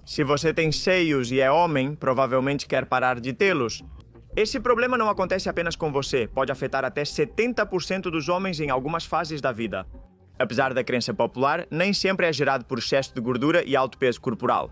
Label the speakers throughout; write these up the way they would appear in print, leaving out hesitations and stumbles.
Speaker 1: Se você tem seios e é homem, provavelmente quer parar de tê-los. Esse problema não acontece apenas com você, pode afetar até 70% dos homens em algumas fases da vida. Apesar da crença popular, nem sempre é gerado por excesso de gordura e alto peso corporal.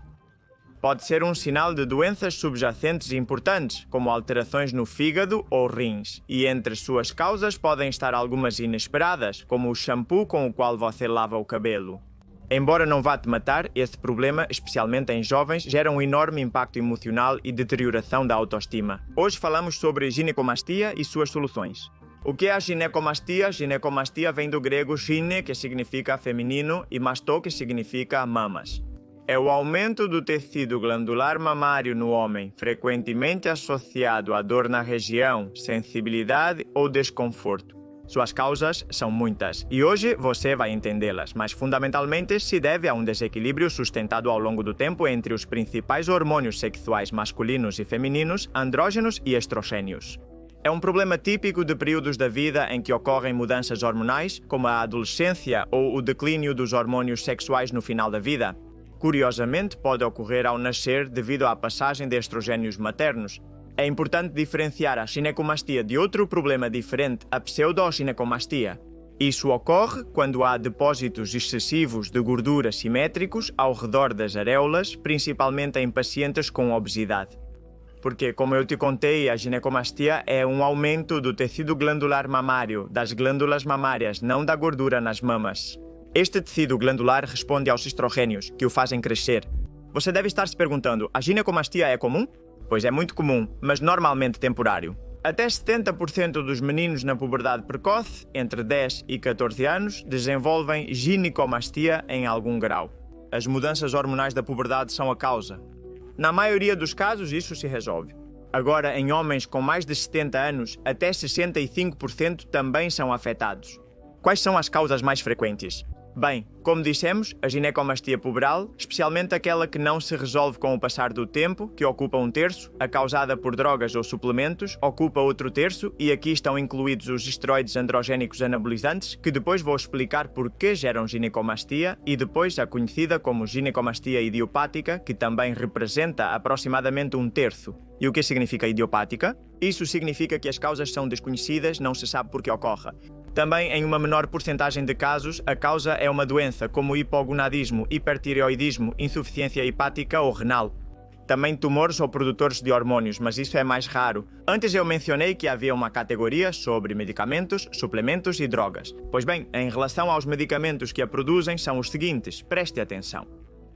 Speaker 1: Pode ser um sinal de doenças subjacentes importantes, como alterações no fígado ou rins, e entre suas causas podem estar algumas inesperadas, como o shampoo com o qual você lava o cabelo. Embora não vá te matar, esse problema, especialmente em jovens, gera um enorme impacto emocional e deterioração da autoestima. Hoje falamos sobre ginecomastia e suas soluções. O que é a ginecomastia? Ginecomastia vem do grego gine, que significa feminino, e masto, que significa mamas. É o aumento do tecido glandular mamário no homem, frequentemente associado a dor na região, sensibilidade ou desconforto. Suas causas são muitas, e hoje você vai entendê-las, mas fundamentalmente se deve a um desequilíbrio sustentado ao longo do tempo entre os principais hormônios sexuais masculinos e femininos, andrógenos e estrogênios. É um problema típico de períodos da vida em que ocorrem mudanças hormonais, como a adolescência ou o declínio dos hormônios sexuais no final da vida. Curiosamente, pode ocorrer ao nascer devido à passagem de estrogênios maternos. É importante diferenciar a ginecomastia de outro problema diferente, a pseudoginecomastia. Isso ocorre quando há depósitos excessivos de gordura simétricos ao redor das areolas, principalmente em pacientes com obesidade. Porque, como eu te contei, a ginecomastia é um aumento do tecido glandular mamário, das glândulas mamárias, não da gordura nas mamas. Este tecido glandular responde aos estrogênios, que o fazem crescer. Você deve estar se perguntando, a ginecomastia é comum? Pois é muito comum, mas normalmente temporário. Até 70% dos meninos na puberdade precoce, entre 10 e 14 anos, desenvolvem ginecomastia em algum grau. As mudanças hormonais da puberdade são a causa. Na maioria dos casos, isso se resolve. Agora, em homens com mais de 70 anos, até 65% também são afetados. Quais são as causas mais frequentes? Bem, como dissemos, a ginecomastia puberal, especialmente aquela que não se resolve com o passar do tempo, que ocupa um terço, a causada por drogas ou suplementos, ocupa outro terço, e aqui estão incluídos os esteroides androgénicos anabolizantes, que depois vou explicar por que geram ginecomastia, e depois a conhecida como ginecomastia idiopática, que também representa aproximadamente um terço. E o que significa idiopática? Isso significa que as causas são desconhecidas, não se sabe por que ocorre. Também, em uma menor porcentagem de casos, a causa é uma doença como hipogonadismo, hipertireoidismo, insuficiência hepática ou renal. Também tumores ou produtores de hormônios, mas isso é mais raro. Antes eu mencionei que havia uma categoria sobre medicamentos, suplementos e drogas. Pois bem, em relação aos medicamentos que a produzem, são os seguintes, preste atenção.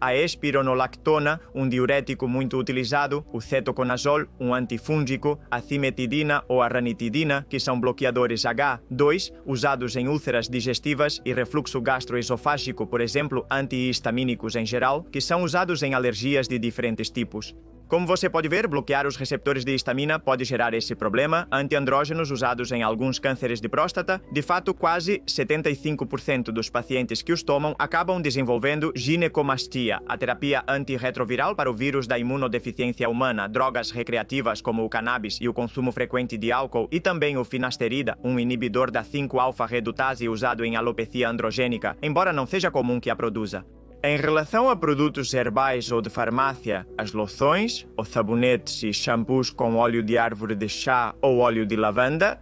Speaker 1: A espironolactona, um diurético muito utilizado, o cetoconazol, um antifúngico, a cimetidina ou a ranitidina, que são bloqueadores H2, usados em úlceras digestivas e refluxo gastroesofágico, por exemplo, antihistamínicos em geral, que são usados em alergias de diferentes tipos. Como você pode ver, bloquear os receptores de histamina pode gerar esse problema. Antiandrógenos usados em alguns cânceres de próstata, de fato, quase 75% dos pacientes que os tomam acabam desenvolvendo ginecomastia, a terapia antirretroviral para o vírus da imunodeficiência humana, drogas recreativas como o cannabis e o consumo frequente de álcool e também o finasterida, um inibidor da 5-alfa-redutase usado em alopecia androgênica, embora não seja comum que a produza. Em relação a produtos herbais ou de farmácia, as loções, os sabonetes e shampoos com óleo de árvore de chá ou óleo de lavanda,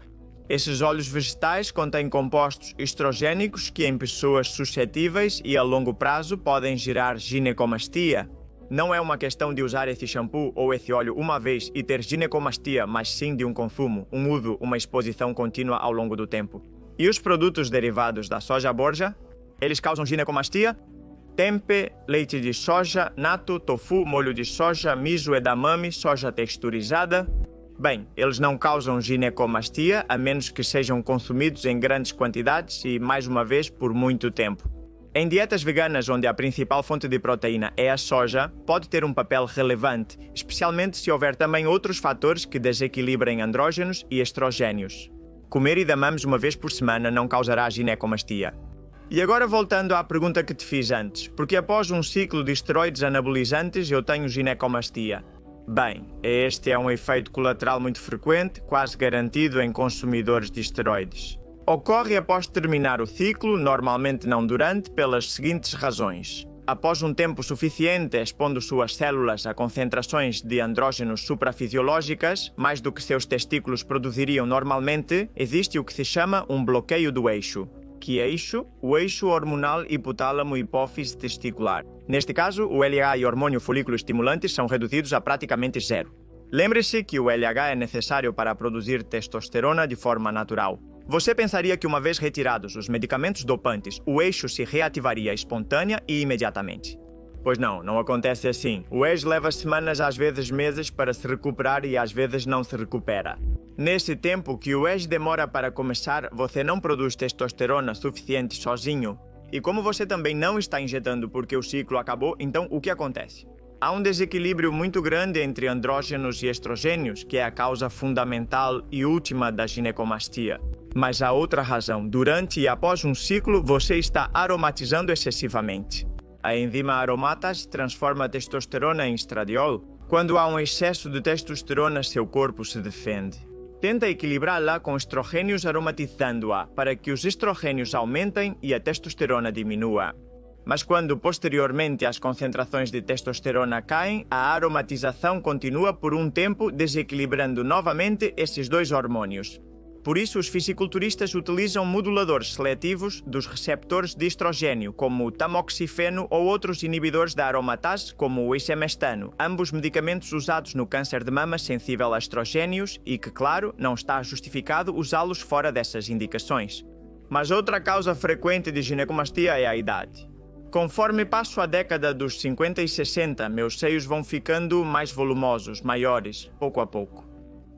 Speaker 1: esses óleos vegetais contêm compostos estrogênicos que em pessoas suscetíveis e a longo prazo podem gerar ginecomastia. Não é uma questão de usar esse shampoo ou esse óleo uma vez e ter ginecomastia, mas sim de um consumo, um uso, uma exposição contínua ao longo do tempo. E os produtos derivados da soja borja? Eles causam ginecomastia? Tempeh, leite de soja, natto, tofu, molho de soja, miso, edamame, soja texturizada. Bem, eles não causam ginecomastia a menos que sejam consumidos em grandes quantidades e, mais uma vez, por muito tempo. Em dietas veganas onde a principal fonte de proteína é a soja, pode ter um papel relevante, especialmente se houver também outros fatores que desequilibrem andrógenos e estrogênios. Comer edamames uma vez por semana não causará ginecomastia. E agora voltando à pergunta que te fiz antes, porque após um ciclo de esteroides anabolizantes eu tenho ginecomastia? Bem, este é um efeito colateral muito frequente, quase garantido em consumidores de esteroides. Ocorre após terminar o ciclo, normalmente não durante, pelas seguintes razões. Após um tempo suficiente expondo suas células a concentrações de andrógenos suprafisiológicas, mais do que seus testículos produziriam normalmente, existe o que se chama um bloqueio do eixo. Que eixo? O eixo hormonal hipotálamo-hipófise testicular. Neste caso, o LH e o hormônio folículo estimulante são reduzidos a praticamente zero. Lembre-se que o LH é necessário para produzir testosterona de forma natural. Você pensaria que uma vez retirados os medicamentos dopantes, o eixo se reativaria espontânea e imediatamente. Pois não acontece assim. O eixo leva semanas, às vezes meses, para se recuperar e às vezes não se recupera. Nesse tempo que o eixo demora para começar, você não produz testosterona suficiente sozinho. E como você também não está injetando porque o ciclo acabou, então o que acontece? Há um desequilíbrio muito grande entre andrógenos e estrogênios, que é a causa fundamental e última da ginecomastia. Mas há outra razão. Durante e após um ciclo, você está aromatizando excessivamente. A enzima aromatase transforma a testosterona em estradiol. Quando há um excesso de testosterona, seu corpo se defende. Tenta equilibrá-la com estrogênios aromatizando-a, para que os estrogênios aumentem e a testosterona diminua. Mas quando posteriormente as concentrações de testosterona caem, a aromatização continua por um tempo, desequilibrando novamente esses dois hormônios. Por isso, os fisiculturistas utilizam moduladores seletivos dos receptores de estrogênio, como o tamoxifeno ou outros inibidores da aromatase, como o exemestano, ambos medicamentos usados no câncer de mama sensível a estrogênios e que, claro, não está justificado usá-los fora dessas indicações. Mas outra causa frequente de ginecomastia é a idade. Conforme passo a década dos 50 e 60, meus seios vão ficando mais volumosos, maiores, pouco a pouco.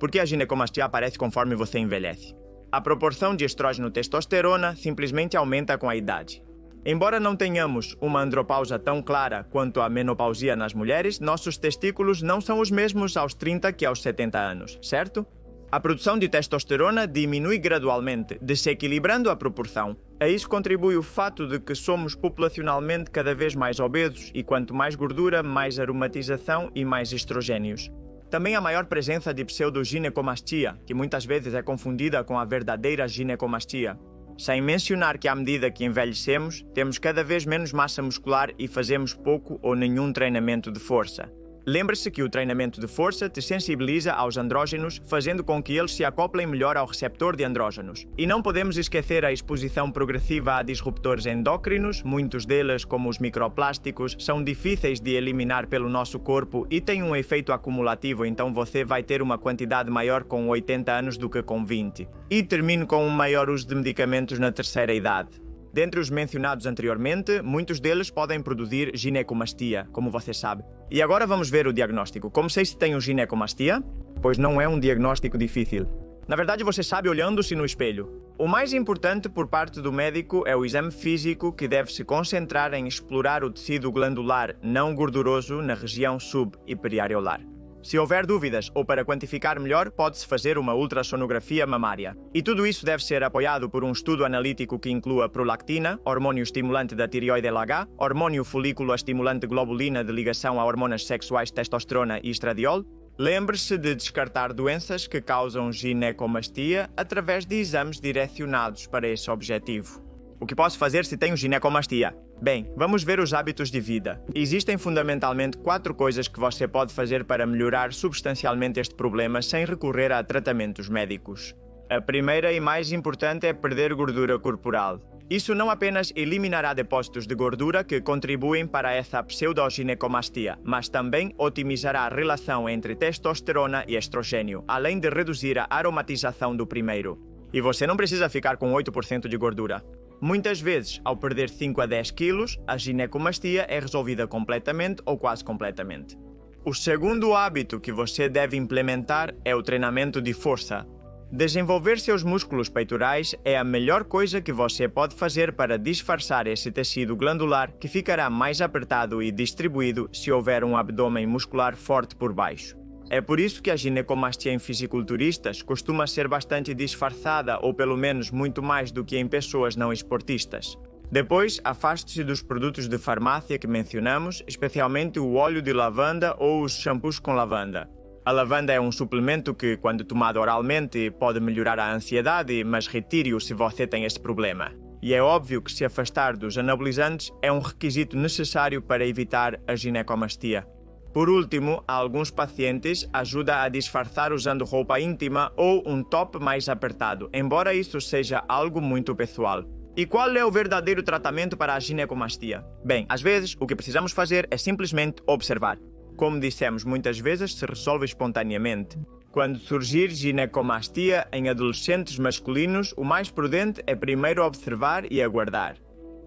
Speaker 1: Porque a ginecomastia aparece conforme você envelhece. A proporção de estrógeno-testosterona simplesmente aumenta com a idade. Embora não tenhamos uma andropausa tão clara quanto a menopausia nas mulheres, nossos testículos não são os mesmos aos 30 que aos 70 anos, certo? A produção de testosterona diminui gradualmente, desequilibrando a proporção. A isso contribui o fato de que somos populacionalmente cada vez mais obesos e quanto mais gordura, mais aromatização e mais estrogênios. Também a maior presença de pseudoginecomastia, que muitas vezes é confundida com a verdadeira ginecomastia. Sem mencionar que à medida que envelhecemos, temos cada vez menos massa muscular e fazemos pouco ou nenhum treinamento de força. Lembre-se que o treinamento de força te sensibiliza aos andrógenos, fazendo com que eles se acoplem melhor ao receptor de andrógenos. E não podemos esquecer a exposição progressiva a disruptores endócrinos, muitos deles, como os microplásticos, são difíceis de eliminar pelo nosso corpo e têm um efeito acumulativo, então você vai ter uma quantidade maior com 80 anos do que com 20. E termino com um maior uso de medicamentos na terceira idade. Dentre os mencionados anteriormente, muitos deles podem produzir ginecomastia, como você sabe. E agora vamos ver o diagnóstico. Como sei se tenho ginecomastia? Pois não é um diagnóstico difícil. Na verdade, você sabe olhando-se no espelho. O mais importante por parte do médico é o exame físico, que deve se concentrar em explorar o tecido glandular não gorduroso na região sub- e periareolar. Se houver dúvidas ou para quantificar melhor, pode-se fazer uma ultrassonografia mamária. E tudo isso deve ser apoiado por um estudo analítico que inclua prolactina, hormônio estimulante da tireoide LH, hormônio folículo estimulante globulina de ligação a hormonas sexuais testosterona e estradiol. Lembre-se de descartar doenças que causam ginecomastia através de exames direcionados para esse objetivo. O que posso fazer se tenho ginecomastia? Bem, vamos ver os hábitos de vida. Existem fundamentalmente 4 coisas que você pode fazer para melhorar substancialmente este problema sem recorrer a tratamentos médicos. A primeira e mais importante é perder gordura corporal. Isso não apenas eliminará depósitos de gordura que contribuem para essa pseudoginecomastia, mas também otimizará a relação entre testosterona e estrogênio, além de reduzir a aromatização do primeiro. E você não precisa ficar com 8% de gordura. Muitas vezes, ao perder 5 a 10 quilos, a ginecomastia é resolvida completamente ou quase completamente. O segundo hábito que você deve implementar é o treinamento de força. Desenvolver seus músculos peitorais é a melhor coisa que você pode fazer para disfarçar esse tecido glandular que ficará mais apertado e distribuído se houver um abdômen muscular forte por baixo. É por isso que a ginecomastia em fisiculturistas costuma ser bastante disfarçada, ou pelo menos muito mais do que em pessoas não esportistas. Depois, afaste-se dos produtos de farmácia que mencionamos, especialmente o óleo de lavanda ou os shampoos com lavanda. A lavanda é um suplemento que, quando tomado oralmente, pode melhorar a ansiedade, mas retire-o se você tem esse problema. e é óbvio que se afastar dos anabolizantes é um requisito necessário para evitar a ginecomastia. Por último, a alguns pacientes ajuda a disfarçar usando roupa íntima ou um top mais apertado, embora isso seja algo muito pessoal. E qual é o verdadeiro tratamento para a ginecomastia? Bem, às vezes o que precisamos fazer é simplesmente observar. Como dissemos, muitas vezes se resolve espontaneamente. Quando surgir ginecomastia em adolescentes masculinos, o mais prudente é primeiro observar e aguardar.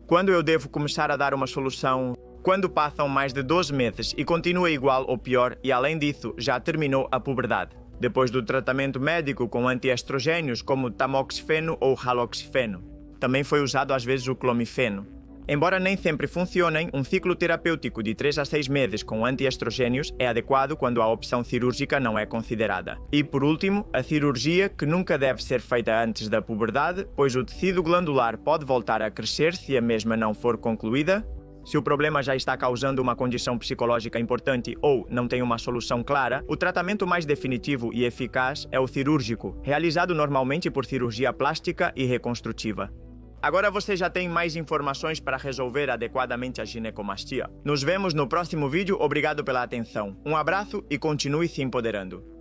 Speaker 1: Quando eu devo começar a dar uma solução? Quando passam mais de 12 meses e continua igual ou pior e, além disso, já terminou a puberdade. Depois do tratamento médico com antiestrogênios como tamoxifeno ou haloxifeno. Também foi usado às vezes o clomifeno. Embora nem sempre funcionem, um ciclo terapêutico de 3 a 6 meses com antiestrogênios é adequado quando a opção cirúrgica não é considerada. E, por último, a cirurgia, que nunca deve ser feita antes da puberdade, pois o tecido glandular pode voltar a crescer se a mesma não for concluída. Se o problema já está causando uma condição psicológica importante ou não tem uma solução clara, o tratamento mais definitivo e eficaz é o cirúrgico, realizado normalmente por cirurgia plástica e reconstrutiva. Agora você já tem mais informações para resolver adequadamente a ginecomastia. Nos vemos no próximo vídeo. Obrigado pela atenção. Um abraço e continue se empoderando.